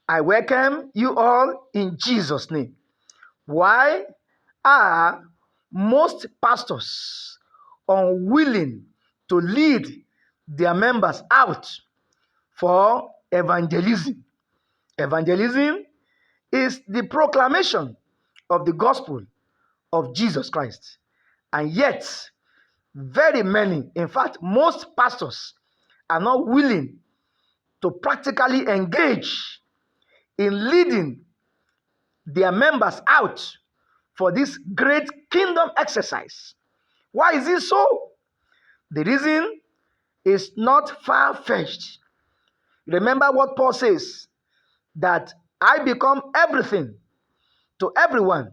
I welcome you all in Jesus' name. Why are most pastors unwilling to lead their members out for evangelism? Evangelism is the proclamation of the gospel of Jesus Christ. And yet, very many, in fact, most pastors are not willing to practically engage in leading their members out for this great kingdom exercise. Why is it so? The reason is not far-fetched. Remember what Paul says, that I become everything to everyone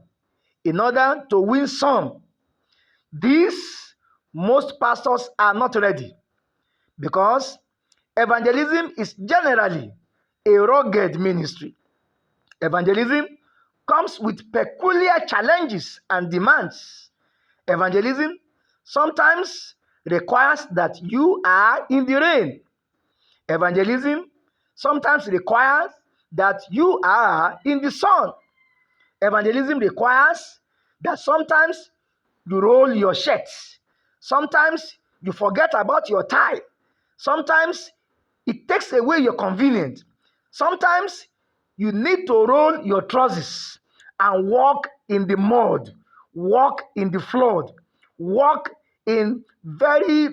in order to win some. These most pastors are not ready because evangelism is generally a rugged ministry. Evangelism comes with peculiar challenges and demands. Evangelism sometimes requires that you are in the rain. Evangelism sometimes requires that you are in the sun. Evangelism requires that sometimes you roll your shirt. Sometimes you forget about your tie. Sometimes it takes away your convenience. Sometimes you need to roll your trousers and walk in the mud, walk in the flood, walk in very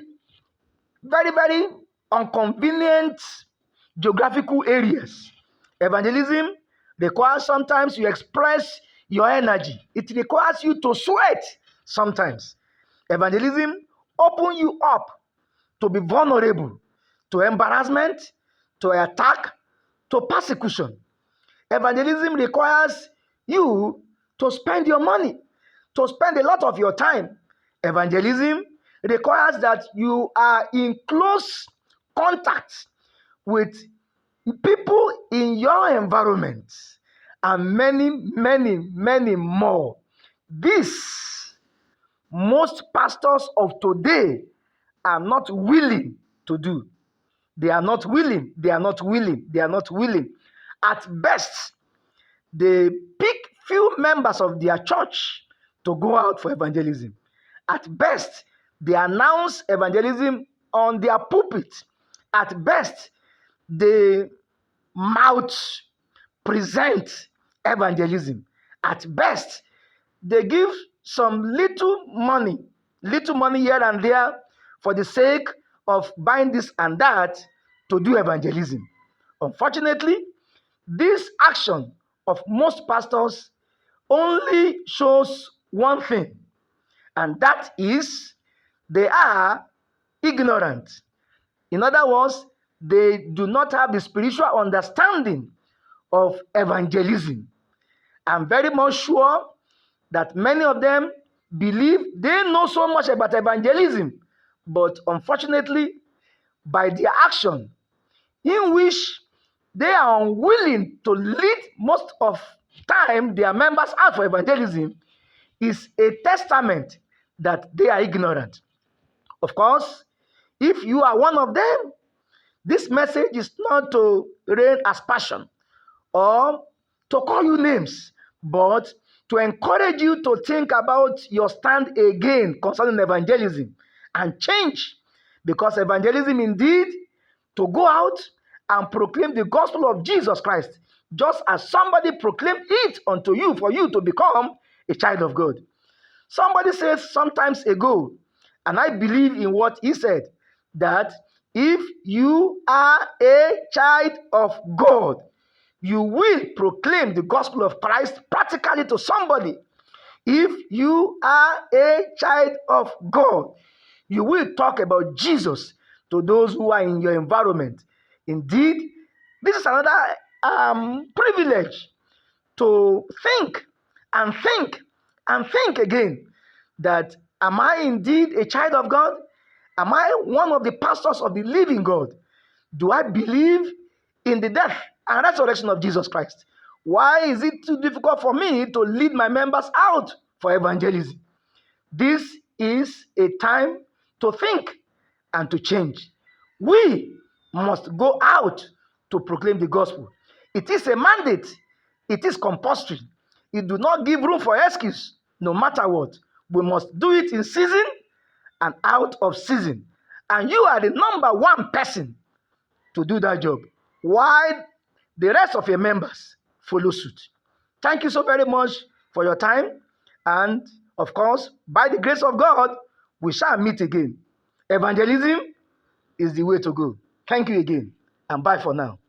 inconvenient geographical areas. Evangelism requires sometimes you express your energy. It requires you to sweat sometimes. Evangelism opens you up to be vulnerable to embarrassment, to attack, to persecution. Evangelism requires you to spend your money, to spend a lot of your time. Evangelism requires that you are in close contact with people in your environment and many more. This most pastors of today are not willing to do. They are not willing. They are not willing. They are not willing. At best, they pick few members of their church to go out for evangelism. At best, they announce evangelism on their pulpit. At best, they mouth present evangelism. At best, they give some little money here and there for the sake of buying this and that to do evangelism. Unfortunately, this action of most pastors only shows one thing, and that is they are ignorant. In other words, they do not have the spiritual understanding of evangelism. I'm very much sure that many of them believe they know so much about evangelism, but unfortunately, by their action, in which they are unwilling to lead most of time their members out for evangelism, is a testament that they are ignorant. Of course, if you are one of them, this message is not to rain aspersion or to call you names, but to encourage you to think about your stand again concerning evangelism and change. Because evangelism indeed, to go out and proclaim the gospel of Jesus Christ, just as somebody proclaimed it unto you for you to become a child of God. Somebody said sometimes ago, and I believe in what he said, that if you are a child of God, you will proclaim the gospel of Christ practically to somebody. If you are a child of God, you will talk about Jesus to those who are in your environment. Indeed, this is another privilege to think and think and think again that am I indeed a child of God? Am I one of the pastors of the living God? Do I believe in the death and resurrection of Jesus Christ? Why is it too difficult for me to lead my members out for evangelism? This is a time to think and to change. We must go out to proclaim the gospel. It is a mandate. It is compulsory. It do not give room for excuse, no matter what. We must do it in season and out of season. And you are the number one person to do that job, while the rest of your members follow suit. Thank you so very much for your time. And of course, by the grace of God, we shall meet again. Evangelism is the way to go. Thank you again, and bye for now.